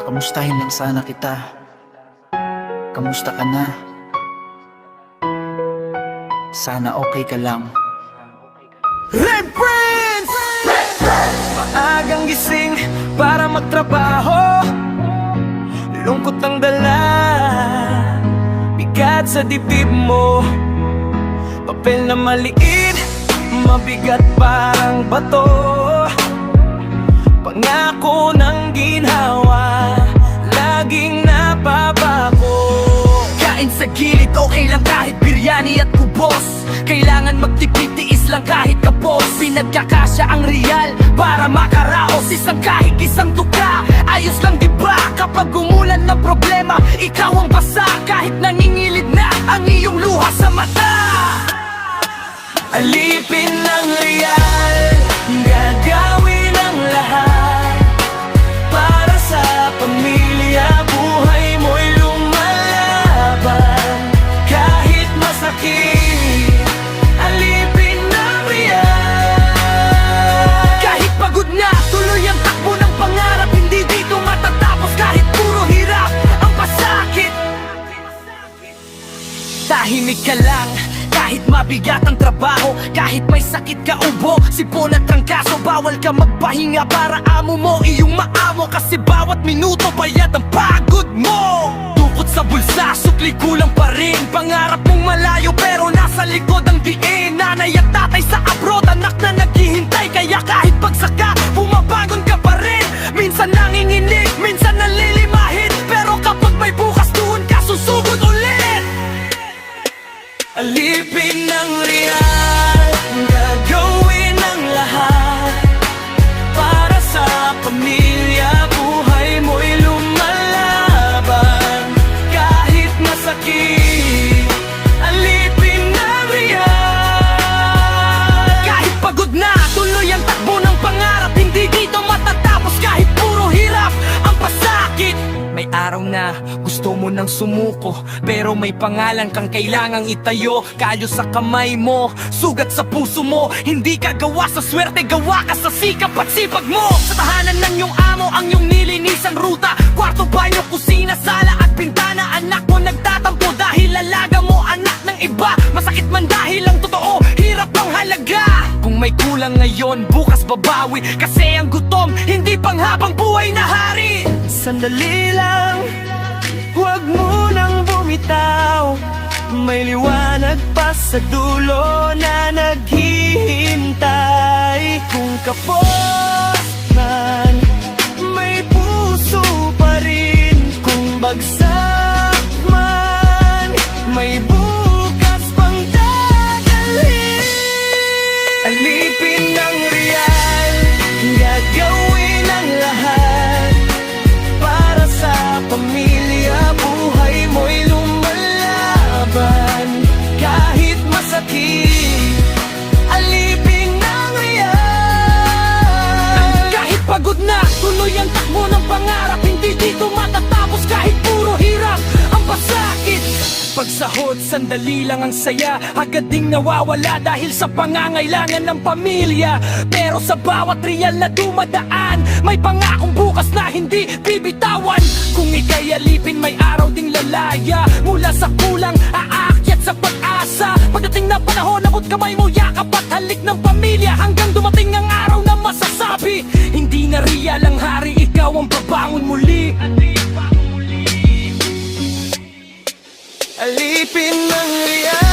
Kakamustahin lang sana kita. Kamusta ka na? Sana okay ka lang. Red Prince! Maagang gising para magtrabaho, lungkot ang dala, bigat sa dibdib mo. Papel na maliit, mabigat parang bato, pangako ng ginhawa, laging napapako. Kain sa gilid, okay lang kahit biryani at kubos. Kailangan magtipid-tiis lang kahit kapos. Pinagkakasya ang real para makaraos. Isang kahig, isang tuka, ayos lang diba? Kapag umulan ng problema, ikaw ang basa. Kahit nangingilid na ang iyong luha sa mata, alipin ng real, gagawin ang lahat para sa pamilya. Buhay mo'y lumalaban kahit masakit, alipin ng real. Kahit pagod na, tuloy ang takbo ng pangarap. Hindi dito matatapos kahit puro hirap ang pasakit. Tahimik ka lang kahit mabigat ang trabaho, kahit may sakit ka, ubo, sipon at trangkaso. Bawal ka magpahinga para amo mo iyong maamo, kasi bawat minuto bayad ang pagod mo. Dukot sa bulsa, sukli kulang pa rin. Pangarap mong malayo pero nasa likod ang diin. Nanay at tatay sa abroad, anak na naghihintay. Kaya kahit pagsaka, bumabangon ka pa rin. Minsan nanginginig, minsan nalilimahin, pero kapag may bukas, doon ka susugod ulit. Alipin ng real, gagawin ang lahat para sa pamilya. Buhay mo'y lumalaban kahit masakit, alipin ng real. Kahit pagod na, tuloy ang takbo ng pangarap. Hindi dito matatapos kahit puro hirap ang pasakit. May araw na gusto mo nang sumuko, pero may pangalan kang kailangang itayo. Kayo sa kamay mo, sugat sa puso mo. Hindi ka gawa sa swerte, gawa ka sa sikap at sipag mo. Sa tahanan ng iyong amo, ang iyong nilinisang ruta, kwarto, banyo, kusina, sala at bintana. Anak mo nagtatampo dahil lalaga mo anak ng iba. Masakit man dahil ang totoo, hirap ang halaga. Kung may kulang ngayon, bukas babawi, kasi ang gutom hindi panghabang buhay na hari. Sandali lang, huwag mo nang bumitaw. May liwanag pa sa dulo na naghihintay. Kung kapos man, may puso pa rin. Kung bagsak man, may bukas pang dadalhin. Alipin ng real, gagawin ang lahat para sa pamilya. Buhay mo'y lumalaban kahit masakit, alipin ng real. Kahit pagod na, tuloy ang takbo ng pangarap. Hindi dito matatapos kahit puro hirap ang pasakit. Pagsahod, sandali lang ang saya, agad ding nawawala dahil sa pangangailangan ng pamilya. Pero sa bawat real na dumadaan, may pangakong bukas na hindi bibitawan. Kung ika'y alipin, may araw ding lalaya. Mula sa kulang, aakyat sa pag-asa. Pagdating na panahon, abot kamay mo, yakap at halik ng pamilya. Hanggang dumating ang araw na masasabi, hindi na real ang hari, ikaw ang babangon muli. Alipin ng real.